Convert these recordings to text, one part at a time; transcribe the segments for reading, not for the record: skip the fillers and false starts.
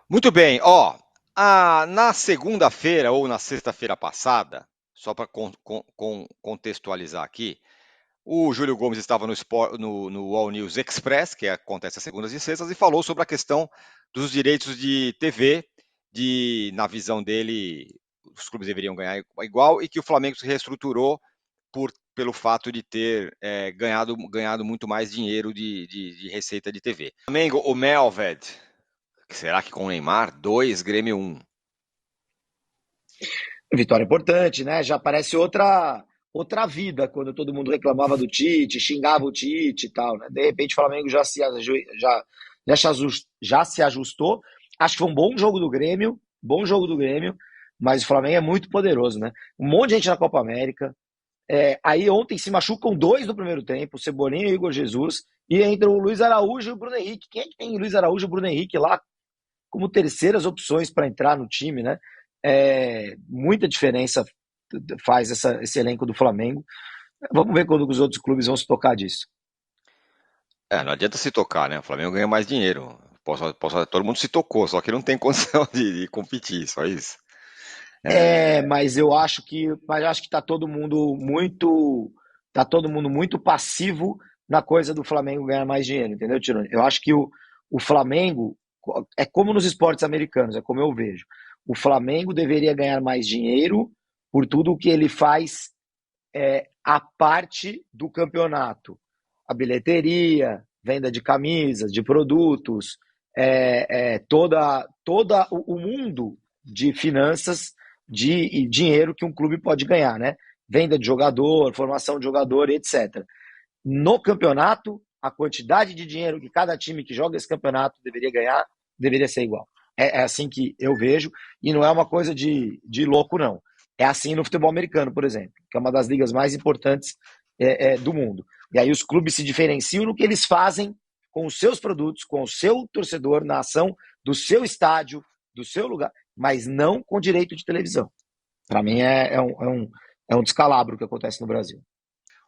Muito bem, ó, na segunda-feira ou na sexta-feira passada, só para contextualizar aqui, o Júlio Gomes estava no All News Express, que acontece às segundas e sextas, e falou sobre a questão dos direitos de TV, na visão dele, os clubes deveriam ganhar igual, e que o Flamengo se reestruturou pelo fato de ter ganhado muito mais dinheiro de receita de TV. Flamengo, o Melved, será que com o Neymar? 2, Grêmio 1. Vitória importante, né? Já parece outra vida quando todo mundo reclamava do Tite, xingava o Tite e tal, né? De repente o Flamengo já se ajustou. Acho que foi um bom jogo do Grêmio, mas o Flamengo é muito poderoso, né? Um monte de gente na Copa América. Aí ontem se machucam dois no primeiro tempo, o Cebolinha e o Igor Jesus, e entra o Luiz Araújo e o Bruno Henrique. Quem é que tem Luiz Araújo e o Bruno Henrique lá como terceiras opções para entrar no time, né? Muita diferença faz esse elenco do Flamengo. Vamos ver quando os outros clubes vão se tocar disso. Não adianta se tocar, né? O Flamengo ganha mais dinheiro. Todo mundo se tocou, só que não tem condição de competir, só isso. Mas eu acho que tá todo mundo muito passivo na coisa do Flamengo ganhar mais dinheiro, entendeu, Tironi? Eu acho que o Flamengo é como nos esportes americanos, é como eu vejo. O Flamengo deveria ganhar mais dinheiro por tudo o que ele faz a parte do campeonato. A bilheteria, venda de camisas, de produtos, toda o mundo de finanças de dinheiro que um clube pode ganhar, né? Venda de jogador, formação de jogador, etc. No campeonato, a quantidade de dinheiro que cada time que joga esse campeonato deveria ganhar deveria ser igual. É assim que eu vejo, e não é uma coisa de louco, não. É assim no futebol americano, por exemplo, que é uma das ligas mais importantes do mundo. E aí os clubes se diferenciam no que eles fazem com os seus produtos, com o seu torcedor, na ação do seu estádio, do seu lugar, mas não com direito de televisão. Para mim é um descalabro que acontece no Brasil.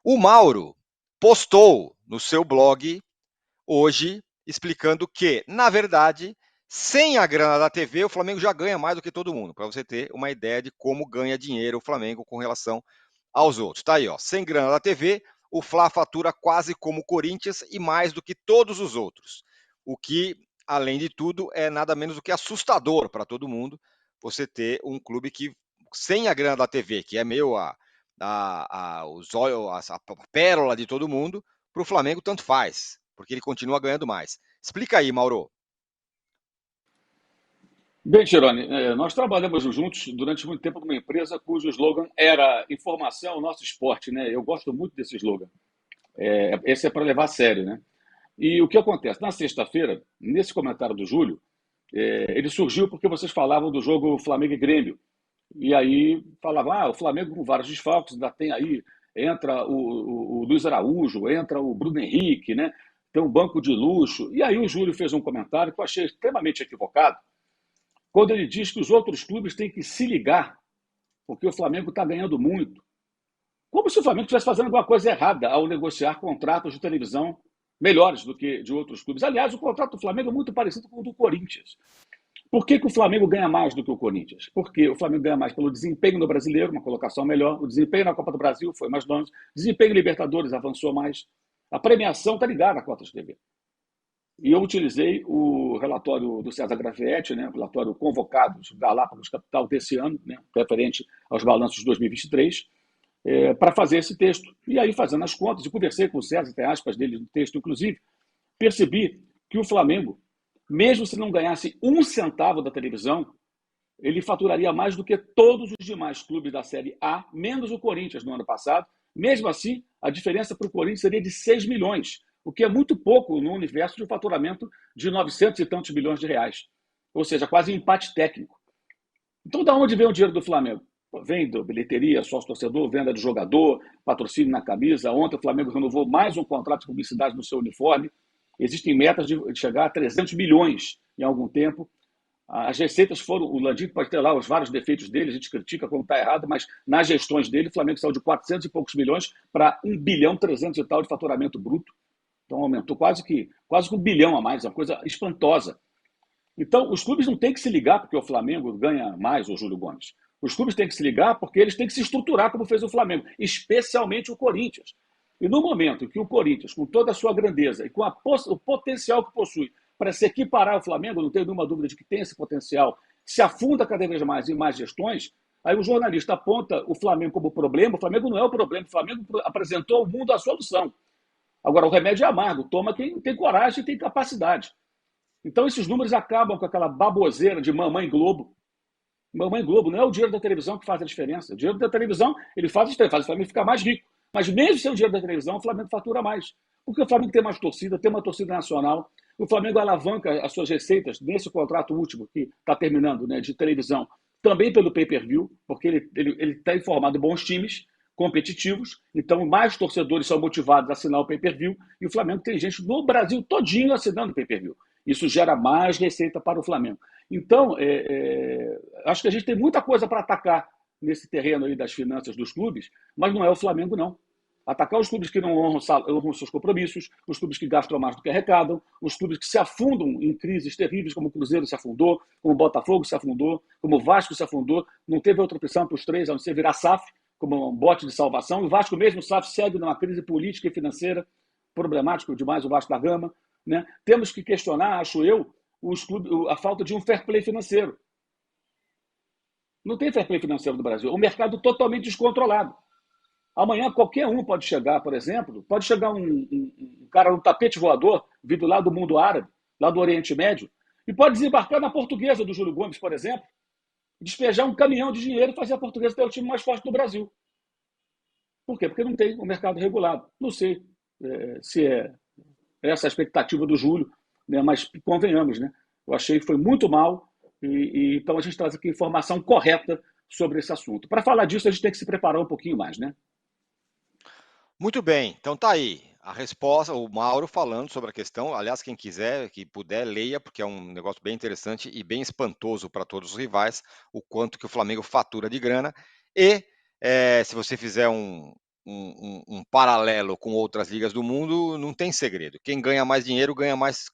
O Mauro postou no seu blog hoje explicando que, na verdade, sem a grana da TV, o Flamengo já ganha mais do que todo mundo, para você ter uma ideia de como ganha dinheiro o Flamengo com relação aos outros. Tá aí, ó, sem grana da TV, o Fla fatura quase como o Corinthians e mais do que todos os outros. O que, além de tudo, é nada menos do que assustador para todo mundo você ter um clube que, sem a grana da TV, que é meio a pérola de todo mundo, para o Flamengo tanto faz, porque ele continua ganhando mais. Explica aí, Mauro. Bem, Tirone, nós trabalhamos juntos durante muito tempo numa empresa cujo slogan era informação, é o nosso esporte, né? Eu gosto muito desse slogan. Esse é para levar a sério, né? E o que acontece? Na sexta-feira, nesse comentário do Júlio, ele surgiu porque vocês falavam do jogo Flamengo e Grêmio. E aí falavam, o Flamengo com vários desfalques, ainda tem aí, entra o Luiz Araújo, entra o Bruno Henrique, né? Tem um banco de luxo. E aí o Júlio fez um comentário que eu achei extremamente equivocado, quando ele diz que os outros clubes têm que se ligar, porque o Flamengo está ganhando muito. Como se o Flamengo estivesse fazendo alguma coisa errada ao negociar contratos de televisão melhores do que de outros clubes. Aliás, o contrato do Flamengo é muito parecido com o do Corinthians. Por que o Flamengo ganha mais do que o Corinthians? Porque o Flamengo ganha mais pelo desempenho no Brasileiro, uma colocação melhor, o desempenho na Copa do Brasil foi mais longe, o desempenho em Libertadores avançou mais, a premiação está ligada à cota de TV. E eu utilizei o relatório do César Graffietti, né, o relatório Convocados Galápagos Capital desse ano, né, referente aos balanços de 2023, para fazer esse texto. E aí, fazendo as contas, e conversei com o César, tem aspas dele no texto, inclusive, percebi que o Flamengo, mesmo se não ganhasse um centavo da televisão, ele faturaria mais do que todos os demais clubes da Série A, menos o Corinthians no ano passado. Mesmo assim, a diferença para o Corinthians seria de 6 milhões, o que é muito pouco no universo de um faturamento de 900 e tantos milhões de reais. Ou seja, quase um empate técnico. Então, da onde vem o dinheiro do Flamengo? Vem da bilheteria, sócio-torcedor, venda de jogador, patrocínio na camisa. Ontem o Flamengo renovou mais um contrato de publicidade no seu uniforme. Existem metas de chegar a 300 milhões em algum tempo. As receitas foram, o Landim pode ter lá os vários defeitos dele, a gente critica como está errado, mas nas gestões dele, o Flamengo saiu de 400 e poucos milhões para 1 bilhão 300 e tal de faturamento bruto. Então aumentou quase que 1 bilhão a mais, uma coisa espantosa. Então, os clubes não têm que se ligar porque o Flamengo ganha mais, o Júlio Gomes. Os clubes têm que se ligar porque eles têm que se estruturar como fez o Flamengo, especialmente o Corinthians. E no momento em que o Corinthians, com toda a sua grandeza e com o potencial que possui para se equiparar ao Flamengo, não tenho nenhuma dúvida de que tem esse potencial, se afunda cada vez mais em mais gestões, aí o jornalista aponta o Flamengo como problema. O Flamengo não é o problema, o Flamengo apresentou ao mundo a solução. Agora, o remédio é amargo, toma quem tem coragem e tem capacidade. Então, esses números acabam com aquela baboseira de Mamãe Globo. Mamãe Globo não é o dinheiro da televisão que faz a diferença. O dinheiro da televisão ele faz a diferença, faz o Flamengo ficar mais rico. Mas mesmo sem o dinheiro da televisão, o Flamengo fatura mais. Porque o Flamengo tem mais torcida, tem uma torcida nacional. O Flamengo alavanca as suas receitas nesse contrato último, que está terminando, né, de televisão, também pelo pay-per-view, porque ele está informado de bons times competitivos, então mais torcedores são motivados a assinar o pay-per-view, e o Flamengo tem gente no Brasil todinho assinando o pay-per-view. Isso gera mais receita para o Flamengo. Então, acho que a gente tem muita coisa para atacar nesse terreno aí das finanças dos clubes, mas não é o Flamengo, não. Atacar os clubes que não honram seus compromissos, os clubes que gastam mais do que arrecadam, os clubes que se afundam em crises terríveis, como o Cruzeiro se afundou, como o Botafogo se afundou, como o Vasco se afundou. Não teve outra opção para os três, a não ser virar SAF, como um bote de salvação. E o Vasco mesmo, o SAF, segue numa crise política e financeira problemática demais, o Vasco da Gama. Né? Temos que questionar, acho eu, a falta de um fair play financeiro. Não tem fair play financeiro no Brasil. O mercado totalmente descontrolado. Amanhã qualquer um pode chegar, por exemplo, pode chegar um cara no tapete voador, vindo lá do mundo árabe, lá do Oriente Médio, e pode desembarcar na Portuguesa do Júlio Gomes, por exemplo, despejar um caminhão de dinheiro e fazer a Portuguesa ter o time mais forte do Brasil. Por quê? Porque não tem um mercado regulado. Não sei se é essa a expectativa do Júlio, né? Mas convenhamos, né? Eu achei que foi muito mal, e então a gente traz aqui informação correta sobre esse assunto. Para falar disso, a gente tem que se preparar um pouquinho mais, né? Muito bem, então tá aí a resposta, o Mauro falando sobre a questão. Aliás, quem quiser, que puder, leia, porque é um negócio bem interessante e bem espantoso para todos os rivais, o quanto que o Flamengo fatura de grana. E se você fizer um paralelo com outras ligas do mundo, não tem segredo. Quem ganha mais dinheiro ganha mais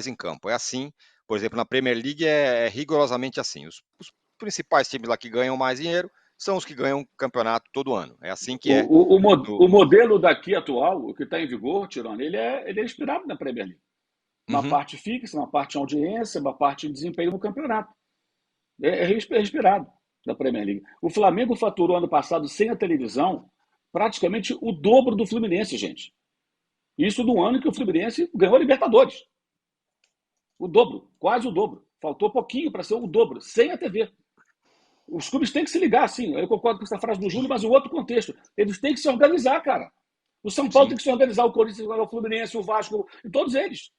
em campo. É assim, por exemplo, na Premier League é rigorosamente assim. Os principais times lá que ganham mais dinheiro são os que ganham campeonato todo ano. É assim que é. O modelo daqui atual, o que está em vigor, Tirone, ele é inspirado na Premier League. Uma parte fixa, uma parte em audiência, uma parte em desempenho no campeonato. É inspirado da Premier League. O Flamengo faturou ano passado, sem a televisão, praticamente o dobro do Fluminense, gente. Isso no ano que o Fluminense ganhou a Libertadores. O dobro, quase o dobro. Faltou pouquinho para ser o dobro, sem a TV. Os clubes têm que se ligar, sim. Eu concordo com essa frase do Júlio, mas em outro contexto. Eles têm que se organizar, cara. O São Paulo tem que se organizar, o Corinthians, o Fluminense, o Vasco, e todos eles.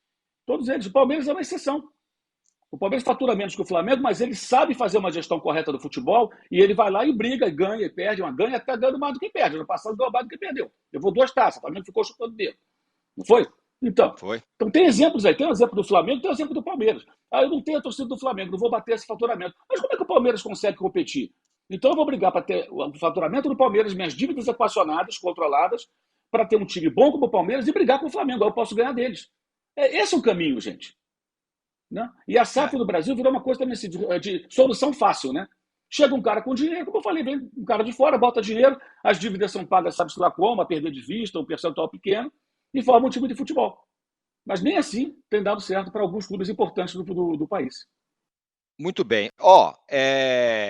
Todos eles. O Palmeiras é uma exceção. O Palmeiras fatura menos que o Flamengo, mas ele sabe fazer uma gestão correta do futebol e ele vai lá e briga, e ganha, e perde. Ganha até ganhando mais do que perde. No passado ganhou mais do que perdeu. Levou 2 taças. O Flamengo ficou chutando o dedo. Não foi? Então tem exemplos aí. Tem o exemplo do Flamengo, tem o exemplo do Palmeiras. Eu não tenho a torcida do Flamengo, não vou bater esse faturamento. Mas como é que o Palmeiras consegue competir? Então eu vou brigar para ter o faturamento do Palmeiras, minhas dívidas equacionadas, controladas, para ter um time bom como o Palmeiras e brigar com o Flamengo. Aí eu posso ganhar deles. Esse é o caminho, gente. Né? E a SAF do Brasil virou uma coisa também assim, de solução fácil, né? Chega um cara com dinheiro, como eu falei, vem um cara de fora, bota dinheiro, as dívidas são pagas, sabe-se lá como, a perder de vista, um percentual pequeno, e forma um time de futebol. Mas nem assim tem dado certo para alguns clubes importantes do país. Muito bem.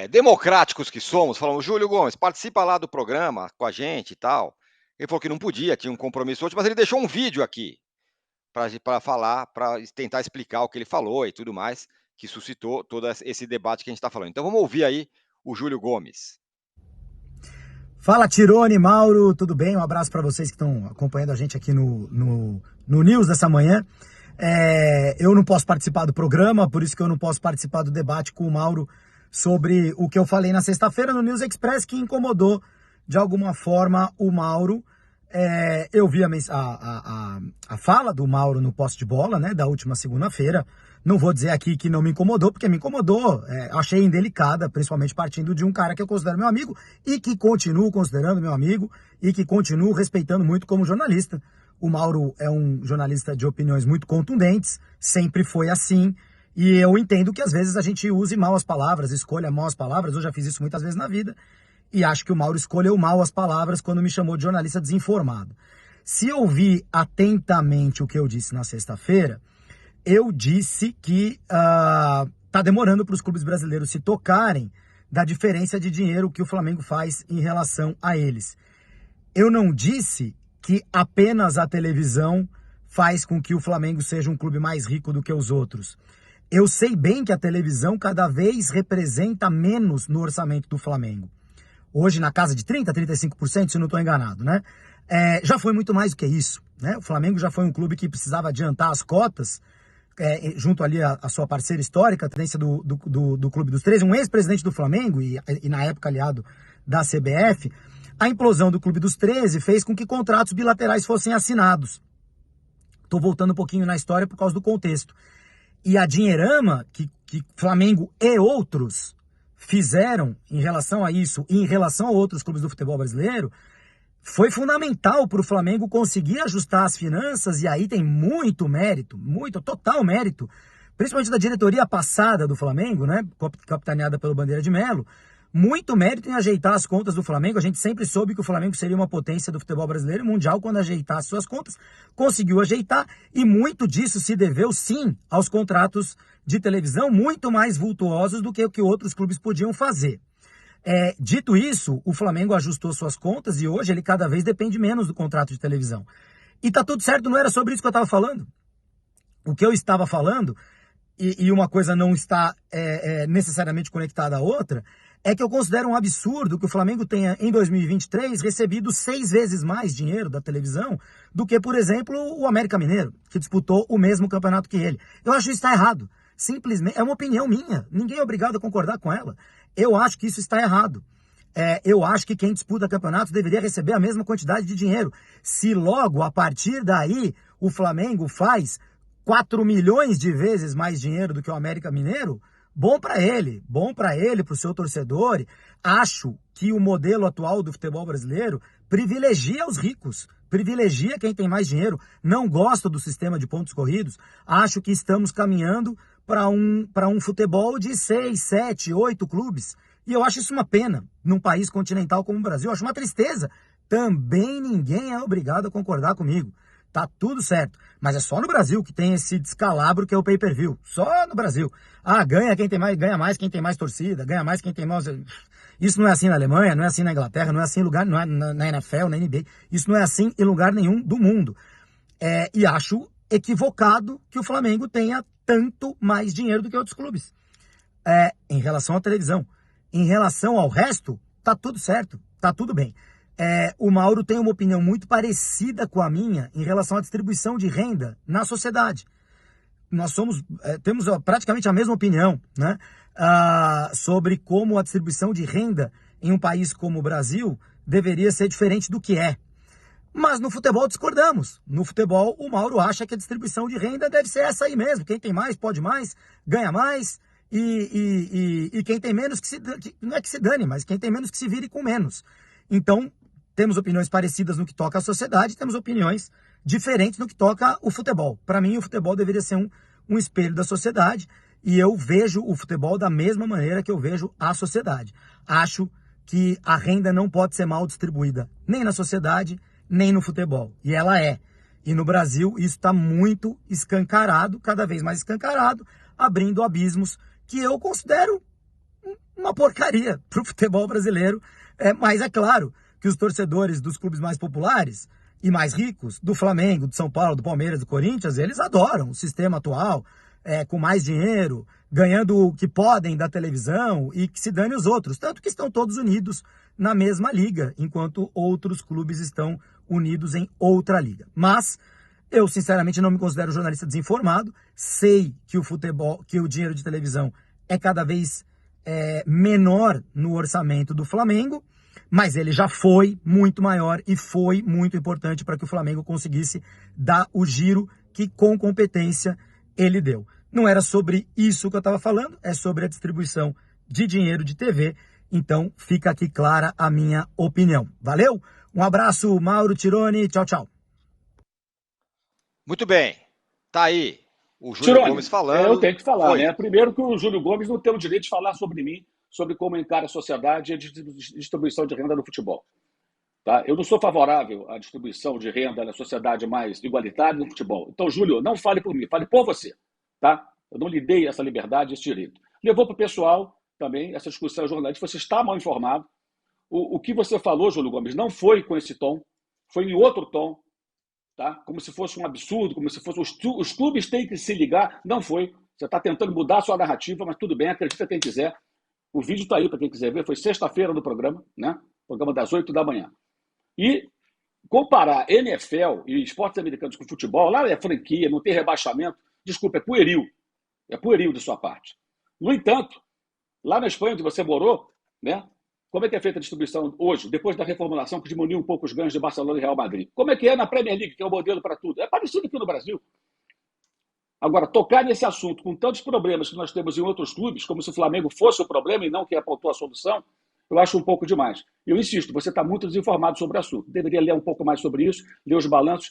Democráticos que somos, falamos, Júlio Gomes, participa lá do programa com a gente e tal. Ele falou que não podia, tinha um compromisso hoje, mas ele deixou um vídeo aqui para falar, para tentar explicar o que ele falou e tudo mais, que suscitou todo esse debate que a gente está falando. Então vamos ouvir aí o Júlio Gomes. Fala, Tirone, Mauro, tudo bem? Um abraço para vocês que estão acompanhando a gente aqui no News dessa manhã. Eu não posso participar do programa, por isso que eu não posso participar do debate com o Mauro sobre o que eu falei na sexta-feira no News Express, que incomodou de alguma forma o Mauro. Eu vi a fala do Mauro no poste de bola, né, da última segunda-feira. Não vou dizer aqui que não me incomodou, porque me incomodou. Achei indelicada, principalmente partindo de um cara que eu considero meu amigo e que continuo considerando meu amigo e que continuo respeitando muito como jornalista. O Mauro é um jornalista de opiniões muito contundentes, sempre foi assim. E eu entendo que às vezes a gente use mal as palavras, escolha mal as palavras, eu já fiz isso muitas vezes na vida, e acho que o Mauro escolheu mal as palavras quando me chamou de jornalista desinformado. Se ouvir atentamente o que eu disse na sexta-feira, eu disse que tá demorando para os clubes brasileiros se tocarem da diferença de dinheiro que o Flamengo faz em relação a eles. Eu não disse que apenas a televisão faz com que o Flamengo seja um clube mais rico do que os outros. Eu sei bem que a televisão cada vez representa menos no orçamento do Flamengo. Hoje na casa de 30%, 35%, se não estou enganado, né? Já foi muito mais do que isso, né? O Flamengo já foi um clube que precisava adiantar as cotas, junto ali a sua parceira histórica, a tendência do Clube dos 13, um ex-presidente do Flamengo e na época aliado da CBF. A implosão do Clube dos 13 fez com que contratos bilaterais fossem assinados. Estou voltando um pouquinho na história por causa do contexto. E a dinheirama que Flamengo e outros fizeram em relação a isso e em relação a outros clubes do futebol brasileiro foi fundamental para o Flamengo conseguir ajustar as finanças, e aí tem muito mérito, total mérito, principalmente da diretoria passada do Flamengo, né, capitaneada pelo Bandeira de Melo, muito mérito em ajeitar as contas do Flamengo. A gente sempre soube que o Flamengo seria uma potência do futebol brasileiro e mundial quando ajeitasse suas contas, conseguiu ajeitar, e muito disso se deveu sim aos contratos de televisão muito mais vultuosos do que o que outros clubes podiam fazer. Dito isso, o Flamengo ajustou suas contas e hoje ele cada vez depende menos do contrato de televisão. E tá tudo certo, não era sobre isso que eu estava falando. O que eu estava falando, e uma coisa não está necessariamente conectada à outra, é que eu considero um absurdo que o Flamengo tenha, em 2023, recebido 6 vezes mais dinheiro da televisão do que, por exemplo, o América Mineiro, que disputou o mesmo campeonato que ele. Eu acho isso está errado. Simplesmente, é uma opinião minha, ninguém é obrigado a concordar com ela. Eu acho que isso está errado. Eu acho que quem disputa campeonatos deveria receber a mesma quantidade de dinheiro. Se logo, a partir daí, o Flamengo faz 4 milhões de vezes mais dinheiro do que o América Mineiro, bom para ele, para o seu torcedor. Acho que o modelo atual do futebol brasileiro privilegia os ricos, privilegia quem tem mais dinheiro. Não gosto do sistema de pontos corridos. Acho que estamos caminhando para um futebol de 6, 7, 8 clubes. E eu acho isso uma pena num país continental como o Brasil. Eu acho uma tristeza. Também ninguém é obrigado a concordar comigo. Tá tudo certo. Mas é só no Brasil que tem esse descalabro que é o pay-per-view. Só no Brasil. Ganha quem tem mais, ganha mais quem tem mais torcida, ganha mais quem tem mais. Isso não é assim na Alemanha, não é assim na Inglaterra, não é assim em lugar, não é na NFL, na NBA. Isso não é assim em lugar nenhum do mundo. E acho equivocado que o Flamengo tenha tanto mais dinheiro do que outros clubes. Em relação à televisão. Em relação ao resto, tá tudo certo, tá tudo bem. O Mauro tem uma opinião muito parecida com a minha em relação à distribuição de renda na sociedade. Nós temos praticamente a mesma opinião, né, sobre como a distribuição de renda em um país como o Brasil deveria ser diferente do que é. Mas no futebol discordamos. No futebol, o Mauro acha que a distribuição de renda deve ser essa aí mesmo. Quem tem mais, pode mais, ganha mais. E quem tem menos, não é que se dane, mas quem tem menos que se vire com menos. Então, temos opiniões parecidas no que toca à sociedade, temos opiniões diferentes no que toca ao futebol. Para mim, o futebol deveria ser um espelho da sociedade, e eu vejo o futebol da mesma maneira que eu vejo a sociedade. Acho que a renda não pode ser mal distribuída, nem na sociedade, nem no futebol. E ela é. E no Brasil, isso está muito escancarado, cada vez mais escancarado, abrindo abismos que eu considero uma porcaria para o futebol brasileiro. Mas é claro que os torcedores dos clubes mais populares e mais ricos, do Flamengo, do São Paulo, do Palmeiras, do Corinthians, eles adoram o sistema atual, com mais dinheiro, ganhando o que podem da televisão e que se dane os outros. Tanto que estão todos unidos na mesma liga, enquanto outros clubes estão unidos em outra liga. Mas eu, sinceramente, não me considero jornalista desinformado. Sei que o futebol, que o dinheiro de televisão é cada vez menor no orçamento do Flamengo, mas ele já foi muito maior e foi muito importante para que o Flamengo conseguisse dar o giro que, com competência, ele deu. Não era sobre isso que eu estava falando, é sobre a distribuição de dinheiro de TV. Então, fica aqui clara a minha opinião. Valeu? Um abraço, Mauro Tironi. Tchau, tchau. Muito bem. Tá aí O Júlio Tirone, Gomes falando. eu tenho que falar, Foi. né? Primeiro que o Júlio Gomes não tem o direito de falar sobre mim, sobre como encara a sociedade e a distribuição de renda no futebol. Tá? Eu não sou favorável à distribuição de renda na sociedade mais igualitária no futebol. Então, Júlio, não fale por mim, fale por você. Tá? Eu não lhe dei essa liberdade, esse direito. Levou para o pessoal também essa discussão jornalística. Você está mal informado. O que você falou, Júlio Gomes, não foi com esse tom, foi em outro tom. Tá? Como se fosse um absurdo, como se fosse os clubes têm que se ligar. Não foi. Você está tentando mudar a sua narrativa, mas tudo bem, acredita quem quiser. O vídeo está aí para quem quiser ver. Foi sexta-feira no programa, né? Programa das 8 da manhã. E comparar NFL e esportes americanos com futebol, lá é franquia, não tem rebaixamento. Desculpa, é pueril. É pueril de sua parte. No entanto, lá na Espanha, onde você morou, né? Como é que é feita a distribuição hoje, depois da reformulação que diminuiu um pouco os ganhos de Barcelona e Real Madrid? Como é que é na Premier League, que é o modelo para tudo? É parecido aqui no Brasil. Agora, tocar nesse assunto com tantos problemas que nós temos em outros clubes, como se o Flamengo fosse o problema e não quem apontou a solução, eu acho um pouco demais. Eu insisto, você está muito desinformado sobre o assunto. Deveria ler um pouco mais sobre isso, ler os balanços.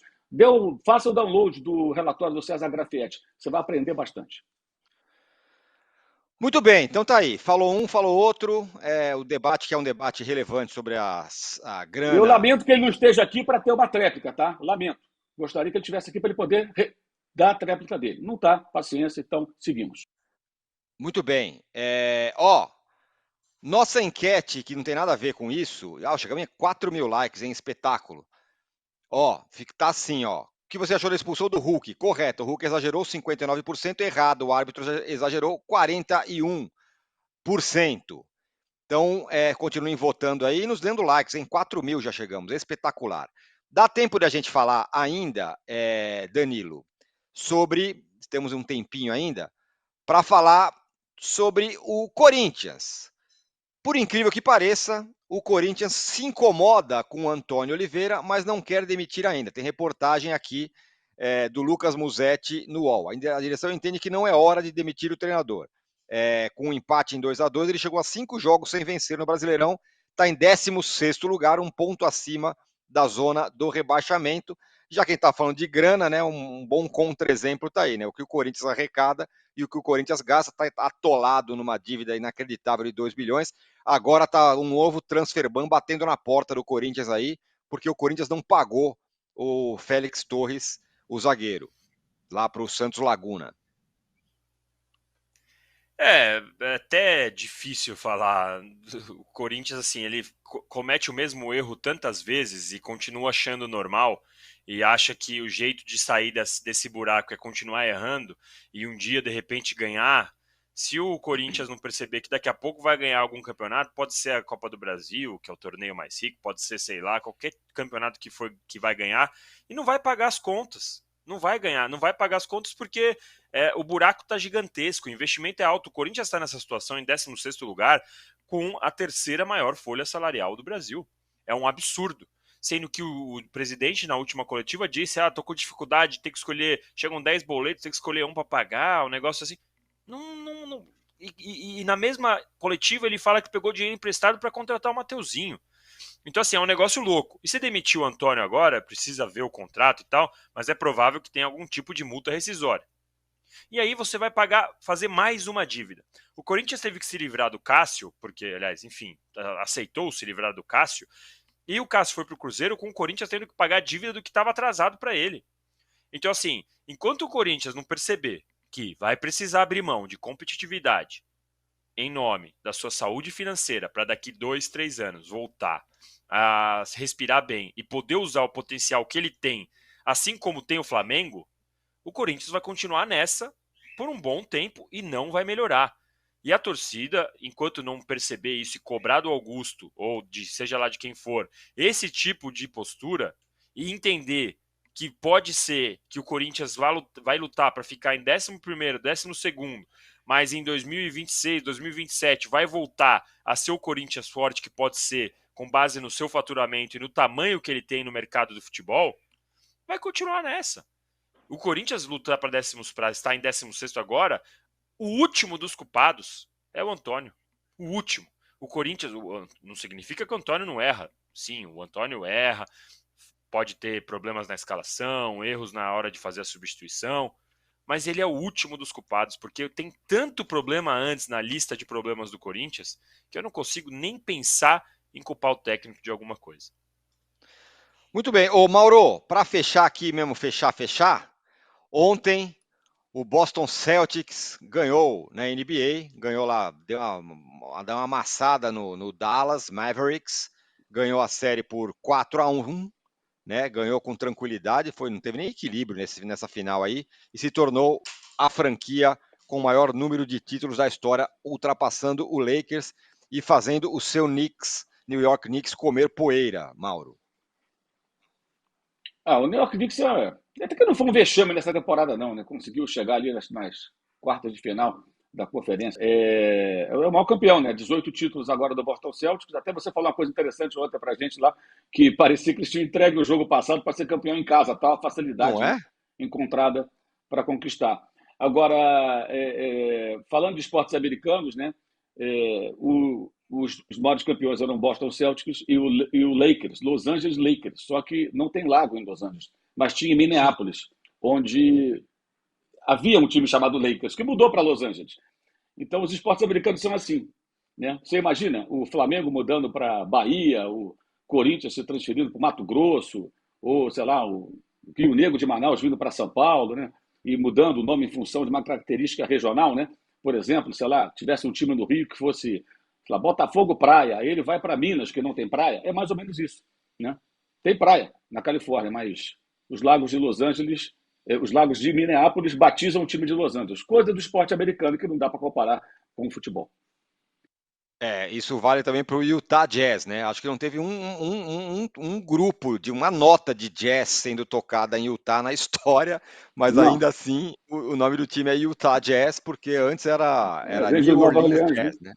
Faça o download do relatório do César Grafietti. Você vai aprender bastante. Muito bem, então tá aí. Falou um, falou outro. O debate que é um debate relevante sobre a grana. Eu lamento que ele não esteja aqui para ter uma tréplica, tá? Lamento. Gostaria que ele estivesse aqui para ele poder dar a tréplica dele. Não está, paciência, então seguimos. Muito bem. Nossa enquete, que não tem nada a ver com isso, chegamos a 4 mil likes, hein? Espetáculo. Tá assim, ó. O que você achou da expulsão do Hulk? Correto, o Hulk exagerou 59%, errado, o árbitro exagerou 41%. Então, continuem votando aí e nos dando likes, em 4 mil já chegamos, espetacular. Dá tempo da gente falar ainda, Danilo, temos um tempinho ainda, para falar sobre o Corinthians. Por incrível que pareça, o Corinthians se incomoda com o Antônio Oliveira, mas não quer demitir ainda. Tem reportagem aqui do Lucas Musetti no UOL. A direção entende que não é hora de demitir o treinador. Com um empate em 2-2, ele chegou a 5 jogos sem vencer no Brasileirão, está em 16º lugar, um ponto acima da zona do rebaixamento. Já quem está falando de grana, né, um bom contra-exemplo está aí, né? O que o Corinthians arrecada e o que o Corinthians gasta, está atolado numa dívida inacreditável de 2 bilhões. Agora está um novo transfer ban batendo na porta do Corinthians aí, porque o Corinthians não pagou o Félix Torres, o zagueiro, lá para o Santos Laguna. É até difícil falar. O Corinthians, assim, ele comete o mesmo erro tantas vezes e continua achando normal e acha que o jeito de sair desse buraco é continuar errando e um dia, de repente, ganhar. Se o Corinthians não perceber que daqui a pouco vai ganhar algum campeonato, pode ser a Copa do Brasil, que é o torneio mais rico, pode ser, sei lá, qualquer campeonato que vai ganhar, e não vai pagar as contas. Não vai ganhar, não vai pagar as contas porque o buraco está gigantesco, o investimento é alto. O Corinthians está nessa situação em 16º lugar com a terceira maior folha salarial do Brasil. É um absurdo. Sendo que o presidente na última coletiva disse, tô com dificuldade, tem que escolher, chegam 10 boletos, tem que escolher um para pagar, um negócio assim. Não. E na mesma coletiva ele fala que pegou dinheiro emprestado para contratar o Mateuzinho. Então, assim, é um negócio louco. E se demitir o Antônio agora, precisa ver o contrato e tal, mas é provável que tenha algum tipo de multa rescisória. E aí você vai fazer mais uma dívida. O Corinthians teve que se livrar do Cássio, porque, aliás, enfim, aceitou se livrar do Cássio, e o Cássio foi para o Cruzeiro com o Corinthians tendo que pagar a dívida do que estava atrasado para ele. Então, assim, enquanto o Corinthians não perceber que vai precisar abrir mão de competitividade em nome da sua saúde financeira para daqui 2, 3 anos voltar a respirar bem e poder usar o potencial que ele tem, assim como tem o Flamengo, o Corinthians vai continuar nessa por um bom tempo e não vai melhorar. E a torcida, enquanto não perceber isso e cobrar do Augusto, ou de seja lá de quem for, esse tipo de postura, e entender que pode ser que o Corinthians vai lutar para ficar em 11º, 12º, mas em 2026, 2027 vai voltar a ser o Corinthians forte que pode ser com base no seu faturamento e no tamanho que ele tem no mercado do futebol, vai continuar nessa. O Corinthians lutar para estar em 16º agora, o último dos culpados é o Antônio. O último. O Corinthians não significa que o Antônio não erra. Sim, o Antônio erra, pode ter problemas na escalação, erros na hora de fazer a substituição, mas ele é o último dos culpados, porque tem tanto problema antes na lista de problemas do Corinthians que eu não consigo nem pensar em culpar o técnico de alguma coisa. Muito bem. Ô, Mauro, para fechar aqui mesmo, fechar, ontem o Boston Celtics ganhou na NBA, ganhou lá, deu uma amassada no Dallas Mavericks, ganhou a série por 4-1, né? Ganhou com tranquilidade, não teve nem equilíbrio nessa final aí, e se tornou a franquia com o maior número de títulos da história, ultrapassando o Lakers e fazendo o seu New York Knicks, comer poeira, Mauro. O New York Knicks até que não foi um vexame nessa temporada, não, né? Conseguiu chegar ali nas quartas de final da conferência. É o maior campeão, né? 18 títulos agora do Boston Celtics. Até você falou uma coisa interessante ontem pra gente lá, que parecia que eles tinham entregue o jogo passado para ser campeão em casa, tal, a facilidade Não é? encontrada para conquistar. Agora, falando de esportes americanos, né? Os maiores campeões eram o Boston Celtics e o Lakers, Los Angeles Lakers. Só que não tem lago em Los Angeles, mas tinha em Minneapolis, onde havia um time chamado Lakers, que mudou para Los Angeles. Então, os esportes americanos são assim, né? Você imagina o Flamengo mudando para Bahia, o Corinthians se transferindo para o Mato Grosso, ou, sei lá, o Rio Negro de Manaus vindo para São Paulo, né? E mudando o nome em função de uma característica regional, né? Por exemplo, sei lá, tivesse um time no Rio que fosse, sei lá, Botafogo Praia, aí ele vai para Minas, que não tem praia. É mais ou menos isso, né? Tem praia na Califórnia, mas os lagos de Los Angeles, os lagos de Minneapolis batizam o time de Los Angeles. Coisa do esporte americano que não dá para comparar com o futebol. Isso vale também para o Utah Jazz, né? Acho que não teve um grupo de uma nota de jazz sendo tocada em Utah na história, mas Não. ainda assim o nome do time é Utah Jazz, porque antes era Desde New Nova Orleans Orleans, Jazz, né?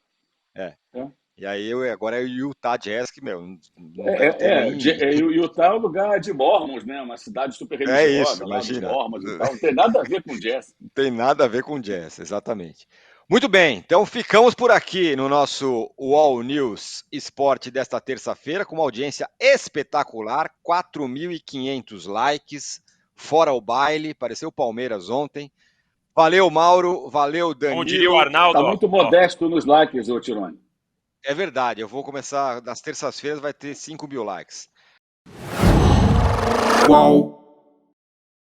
E aí agora é o Utah Jazz, que, meu, não deve ter nem... Utah é um lugar de Mormons, né? Uma cidade super É isso, religiosa lá dos imagina. Mormons e tal. Não tem nada a ver com jazz. Não tem nada a ver com jazz, exatamente. Muito bem, então ficamos por aqui no nosso All News Esporte desta terça-feira, com uma audiência espetacular, 4.500 likes, fora o baile, pareceu o Palmeiras ontem. Valeu, Mauro, valeu, Danilo. Como diria o Arnaldo. Está muito modesto nos likes, ô Tirone. É verdade, eu vou começar, nas terças-feiras vai ter 5.000 likes. Qual?